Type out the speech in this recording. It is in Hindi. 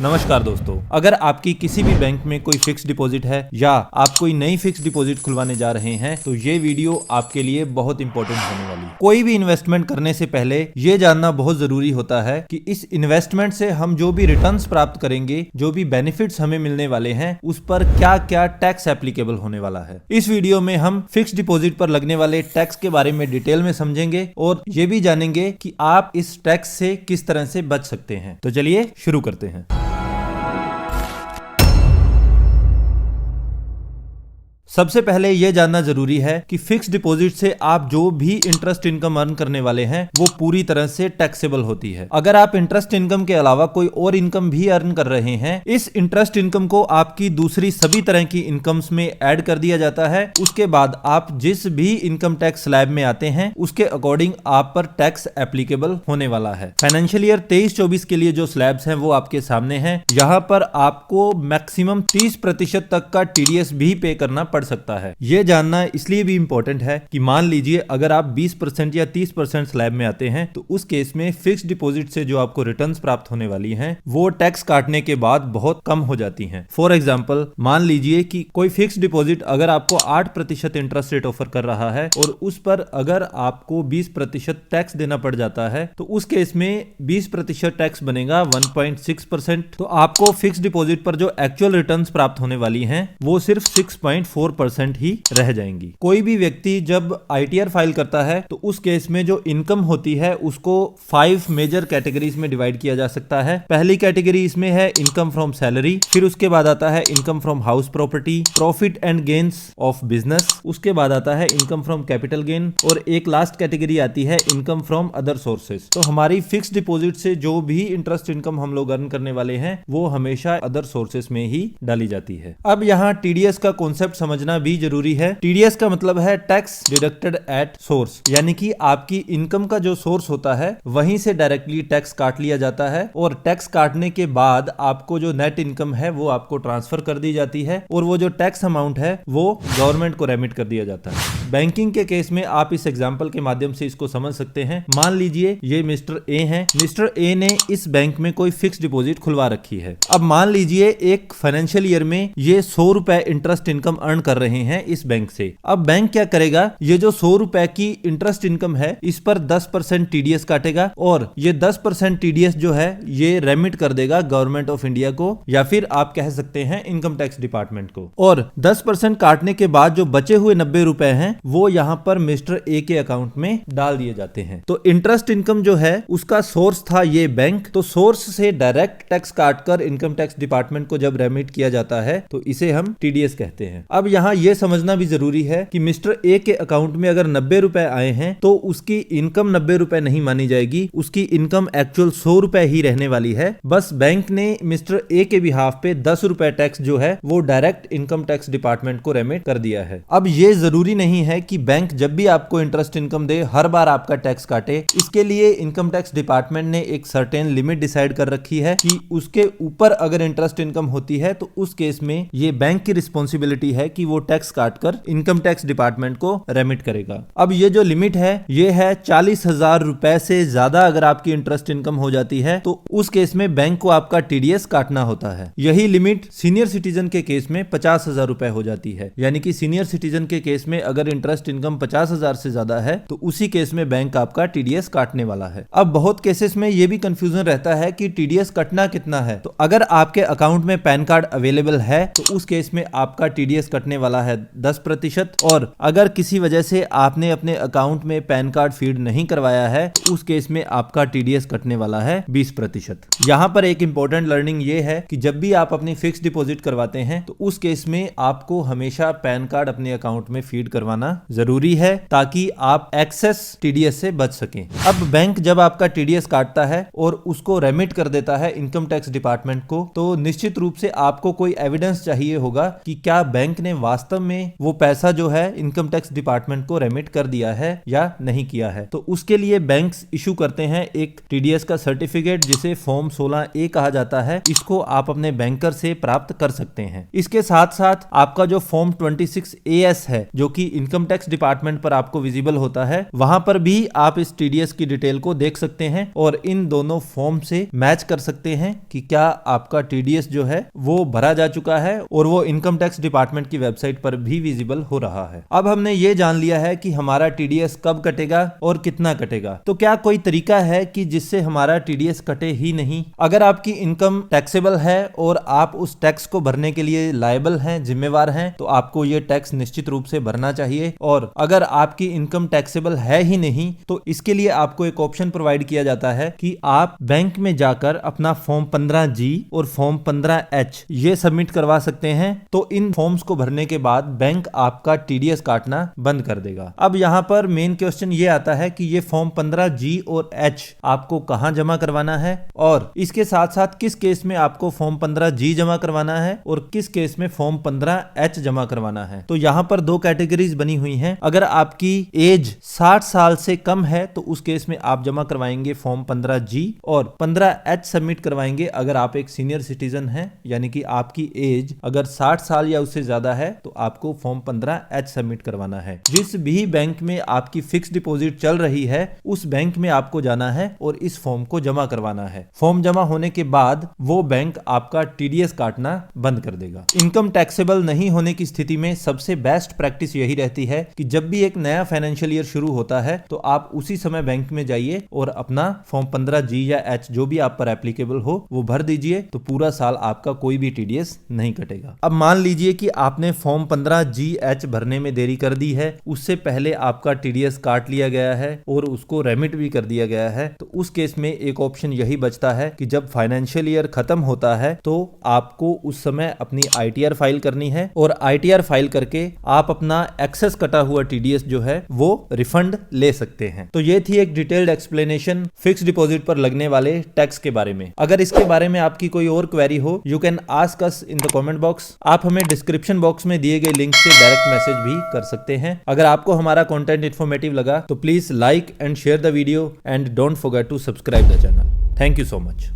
नमस्कार दोस्तों, अगर आपकी किसी भी बैंक में कोई फिक्स डिपॉजिट है या आप कोई नई फिक्स डिपॉजिट खुलवाने जा रहे हैं तो ये वीडियो आपके लिए बहुत इंपॉर्टेंट होने वाली है। कोई भी इन्वेस्टमेंट करने से पहले ये जानना बहुत जरूरी होता है कि इस इन्वेस्टमेंट से हम जो भी रिटर्न्स प्राप्त करेंगे, जो भी बेनिफिट्स हमें मिलने वाले हैं, उस पर क्या क्या टैक्स एप्लीकेबल होने वाला है। इस वीडियो में हम फिक्स डिपॉजिट पर लगने वाले टैक्स के बारे में डिटेल में समझेंगे और ये भी जानेंगे कि आप इस टैक्स से किस तरह से बच सकते हैं। तो चलिए शुरू करते हैं। सबसे पहले यह जानना जरूरी है कि फिक्स डिपॉजिट से आप जो भी इंटरेस्ट इनकम अर्न करने वाले हैं वो पूरी तरह से टैक्सेबल होती है। अगर आप इंटरेस्ट इनकम के अलावा कोई और इनकम भी अर्न कर रहे हैं, इस इंटरेस्ट इनकम को आपकी दूसरी सभी तरह की इनकम्स में ऐड कर दिया जाता है। उसके बाद आप जिस भी इनकम टैक्स स्लैब में आते हैं उसके अकॉर्डिंग आप पर टैक्स एप्लीकेबल होने वाला है। फाइनेंशियल ईयर 23-24 के लिए जो स्लैब्स हैं वो आपके सामने हैं। यहाँ पर आपको मैक्सिमम 30% तक का टीडीएस भी पे करना पड़ सकता है। यह जानना इसलिए भी इंपॉर्टेंट है कि मान लीजिए अगर आप 20% या 30% स्लैब में आते हैं तो उस केस में फिक्स डिपॉजिट से जो आपको रिटर्न्स प्राप्त होने वाली हैं वो टैक्स काटने के बाद बहुत कम हो जाती हैं। फॉर एग्जांपल, मान लीजिए कि कोई फिक्स डिपॉजिट अगर आपको 8% इंटरेस्ट रेट ऑफर कर रहा है और उस पर अगर आपको 20% टैक्स देना पड़ जाता है तो उस केस में 20% टैक्स बनेगा 1.6%। तो आपको फिक्स डिपॉजिट पर जो एक्चुअल रिटर्न्स प्राप्त होने वाली हैं वो सिर्फ 6.4% ही रह जाएंगी। कोई भी व्यक्ति जब आईटीआर फाइल करता है तो उस केस में जो इनकम होती है उसको 5 मेजर कैटेगरीज में डिवाइड किया जा सकता है। पहली कैटेगरी इसमें है इनकम फ्रॉम सैलरी, फिर उसके बाद आता है income from house property, profit and gains of business, उसके बाद आता है इनकम फ्रॉम कैपिटल गेन और एक लास्ट कैटेगरी आती है इनकम फ्रॉम अदर सोर्सेज। तो हमारी फिक्स डिपॉजिट से जो भी इंटरेस्ट इनकम हम लोग अर्न करने वाले हैं वो हमेशा अदर सोर्सेज में ही डाली जाती है। अब यहाँ टीडीएस का कॉन्सेप्ट समझना भी जरूरी है। टीडीएस का मतलब है टैक्स डिडक्टेड एट सोर्स, यानी कि आपकी इनकम का जो सोर्स होता है वहीं से डायरेक्टली टैक्स काट लिया जाता है और टैक्स काटने के बाद आपको जो नेट इनकम है वो आपको ट्रांसफर कर दी जाती है और वो जो टैक्स अमाउंट है वो गवर्नमेंट को रेमिट कर दिया जाता है। बैंकिंग के केस में आप इस एग्जाम्पल के माध्यम से इसको समझ सकते हैं। मान लीजिए ये मिस्टर ए हैं। मिस्टर ए ने इस बैंक में कोई फिक्स डिपॉजिट खुलवा रखी है। अब मान लीजिए एक फाइनेंशियल ईयर में ये 100 रुपए इंटरेस्ट इनकम अर्न कर रहे हैं इस बैंक से। अब बैंक क्या करेगा, ये जो 100 रुपए की इंटरेस्ट इनकम है इस पर 10% टीडीएस काटेगा और ये 10% टीडीएस जो है ये रेमिट कर देगा गवर्नमेंट ऑफ इंडिया को या फिर आप कह सकते हैं इनकम टैक्स डिपार्टमेंट को। और 10% काटने के बाद जो बचे हुए 90 रुपए हैं वो यहां पर मिस्टर ए के अकाउंट में डाल दिए जाते हैं। तो इंटरेस्ट इनकम जो है उसका सोर्स था ये बैंक, तो सोर्स से डायरेक्ट टैक्स काटकर इनकम टैक्स डिपार्टमेंट को जब रेमिट किया जाता है तो इसे हम टीडीएस कहते हैं। अब यहाँ यह समझना भी जरूरी है कि मिस्टर ए के अकाउंट में अगर 90 रुपए आए हैं तो उसकी इनकम 90 रुपए नहीं मानी जाएगी, उसकी इनकम एक्चुअल 100 रुपए ही रहने वाली है। बस बैंक ने मिस्टर ए के बिहाफ पे 10 रुपए टैक्स जो है वो डायरेक्ट इनकम टैक्स डिपार्टमेंट को रेमिट कर दिया है। अब ये जरूरी नहीं है कि बैंक जब भी आपको इंटरेस्ट इनकम दे हर बार आपका टैक्स काटे। इसके लिए इनकम टैक्स डिपार्टमेंट ने एक सर्टेन लिमिट डिसाइड कर रखी है कि उसके ऊपर अगर इंटरेस्ट इनकम होती है तो उस केस में ये बैंक की रिस्पॉन्सिबिलिटी है कि वो टैक्स काटकर इनकम टैक्स डिपार्टमेंट को रेमिट करेगा। अब ये जो लिमिट है ये है 40,000 रुपए से ज्यादा अगर आपकी इंटरेस्ट इनकम हो जाती है तो उस केस में बैंक को आपका टीडीएस काटना होता है। यही लिमिट सीनियर सिटीजन के केस में 50,000 रुपए हो जाती है, यानी कि सीनियर सिटीजन के केस में अगर इंटरेस्ट इनकम 50,000 से ज्यादा है तो उसी केस में बैंक आपका टीडीएस काटने वाला है। अब बहुत केसेस में यह भी कंफ्यूजन रहता है कि टीडीएस कटना कितना है। तो अगर आपके अकाउंट में पैन कार्ड अवेलेबल है तो उस केस में आपका टीडीएस कटने वाला है 10% और अगर किसी वजह से आपने अपने अकाउंट में पैन कार्ड फीड नहीं करवाया है तो उस केस में आपका टीडीएस कटने वाला है 20%। यहां पर एक इंपॉर्टेंट लर्निंग ये है कि जब भी आप अपनी फिक्स डिपॉजिट करवाते हैं तो उस केस में आपको हमेशा पैन कार्ड अपने अकाउंट में फीड करवाना जरूरी है ताकि आप एक्सेस टीडीएस से बच सकें। अब बैंक जब आपका टीडीएस काटता है और उसको रेमिट कर देता है इनकम टैक्स डिपार्टमेंट को तो निश्चित रूप से आपको कोई एविडेंस चाहिए होगा कि क्या बैंक ने वास्तव में वो पैसा जो है इनकम टैक्स डिपार्टमेंट को रेमिट कर दिया है या नहीं किया है। तो उसके लिए बैंक्स इशू करते हैं एक टीडीएस का सर्टिफिकेट जिसे फॉर्म 16A कहा जाता है। इसको आप अपने बैंकर से प्राप्त कर सकते हैं। इसके साथ साथ आपका जो फॉर्म 26AS है जो कि इनकम इनकम टैक्स डिपार्टमेंट पर आपको विजिबल होता है, वहां पर भी आप इस टीडीएस की डिटेल को देख सकते हैं और इन दोनों फॉर्म से मैच कर सकते हैं कि क्या आपका टीडीएस जो है वो भरा जा चुका है और वो इनकम टैक्स डिपार्टमेंट की वेबसाइट पर भी विजिबल हो रहा है। अब हमने ये जान लिया है कि हमारा टीडीएस कब कटेगा और कितना कटेगा, तो क्या कोई तरीका है कि जिससे हमारा टीडीएस कटे ही नहीं? अगर आपकी इनकम टैक्सेबल है और आप उस टैक्स को भरने के लिए लायबल हैं, जिम्मेवार हैं, तो आपको ये टैक्स निश्चित रूप से भरना चाहिए। और अगर आपकी इनकम टैक्सेबल है ही नहीं तो इसके लिए आपको एक ऑप्शन प्रोवाइड किया जाता है कि आप बैंक में जाकर अपना फॉर्म 15G और फॉर्म 15H ये सबमिट करवा सकते हैं। तो इन फॉर्म्स को भरने के बाद बैंक आपका टीडीएस काटना बंद कर देगा। अब यहाँ पर मेन क्वेश्चन ये आता है कि ये फॉर्म 15G और H आपको कहां जमा करवाना है और इसके साथ साथ किस केस में आपको फॉर्म 15G जमा करवाना है और किस केस में फॉर्म 15H जमा करवाना है। तो यहाँ पर दो कैटेगरीज बनी हुई हैं। अगर आपकी एज 60 साल से कम है तो उस केस में आप जमा करवाएंगे फॉर्म 15G और 15H सबमिट करवाएंगे अगर आप एक सीनियर सिटीजन हैं, यानी कि आपकी एज अगर 60 साल या उससे ज्यादा है तो आपको फॉर्म 15H सबमिट करवाना है। जिस भी बैंक में आपकी फिक्स डिपॉजिट चल रही है उस बैंक में आपको जाना है और इस फॉर्म को जमा करवाना है। फॉर्म जमा होने के बाद वो बैंक आपका टीडीएस काटना बंद कर देगा। इनकम टैक्सेबल नहीं होने की स्थिति में सबसे बेस्ट प्रैक्टिस यही रहती है कि जब भी एक नया फाइनेंशियल ईयर शुरू होता है तो आप उसी समय बैंक में जाइए और अपना फॉर्म 15G या H जो भी आप पर एप्लीकेबल हो वो भर दीजिए, तो पूरा साल आपका कोई भी टीडीएस नहीं कटेगा। अब मान लीजिए कि आपने फॉर्म 15G H भरने में देरी कर दी है, उससे पहले आपका टीडीएस काट लिया गया है और उसको रेमिट भी कर दिया गया है, तो उस केस में एक ऑप्शन यही बचता है कि जब फाइनेंशियल ईयर खत्म होता है तो आपको उस समय अपनी आईटीआर फाइल करनी है और आईटीआर फाइल करके आप अपना एक्सेस कटा हुआ टीडीएस जो है वो रिफंड ले सकते हैं। तो ये थी एक डिटेल्ड एक्सप्लेनेशन फिक्स डिपॉजिट पर लगने वाले टैक्स के बारे में। अगर इसके बारे में आपकी कोई और क्वेरी हो you can ask us in the comment box. आप हमें डिस्क्रिप्शन बॉक्स में दिए गए लिंक से डायरेक्ट मैसेज भी कर सकते हैं। अगर आपको हमारा कंटेंट इन्फॉर्मेटिव लगा तो please like and share the video and don't forget to subscribe the channel. Thank you so much.